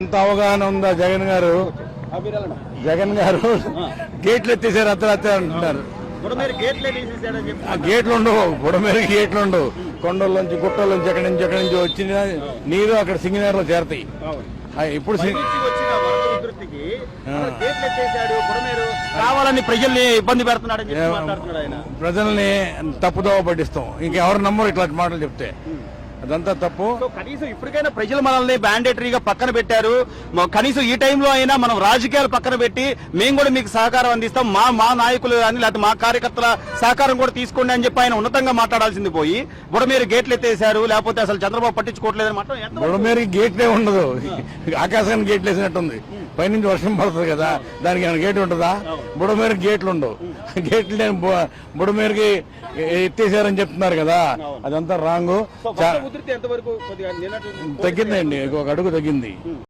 ఎంత అవగాహన ఉందా జగన్ గారు గేట్లు ఎత్తేసారు అర్ధరాత్రి అంటున్నారు. గేట్లు ఉండవు, బుడమేరుకి గేట్లు ఉండవు. కొండల్లోంచి గుట్టల్లోంచి ఎక్కడి నుంచి వచ్చిన నీరు అక్కడ సింగనగర్ లో చేరతాయి. ఇప్పుడు కావాలని ప్రజల్ని ఇబ్బంది పెడుతున్నాడు, ప్రజల్ని తప్పుదోవ పట్టిస్తాం. ఇంకెవరు నమ్మరు ఇట్లా మాటలు చెప్తే. అదంతా తప్పు. కనీసం ఇప్పటికైనా ప్రజలు మనల్ని మ్యాండేటరీగా పక్కన పెట్టారు. కనీసం ఈ టైంలో అయినా మనం రాజకీయాలు పక్కన పెట్టి మేము కూడా మీకు సహకారం అందిస్తాం, మా నాయకులు కానీ లేకపోతే మా కార్యకర్తల సహకారం కూడా తీసుకోండి అని చెప్పి ఆయన ఉన్నతంగా మాట్లాడాల్సింది పోయి బుడమేరు గేట్లు ఎత్తేసారు, లేకపోతే అసలు చంద్రబాబు పట్టించుకోవట్లేదని మాత్రం. బుడమేరుకి గేట్లే ఉండదు, ఆకాశానికి గేట్లు వేసినట్టుంది. పైనుంచి వర్షం పడుతుంది కదా, దానికి ఏమైనా గేట్ ఉంటుందా? బుడమేరుకి గేట్లు ఉండవు. గేట్లు లేని బుడమేరుకి ఎత్తేసారని చెప్తున్నారు కదా, అదంతా రాంగు. తగ్గిందండి, ఒక అడుగు తగ్గింది.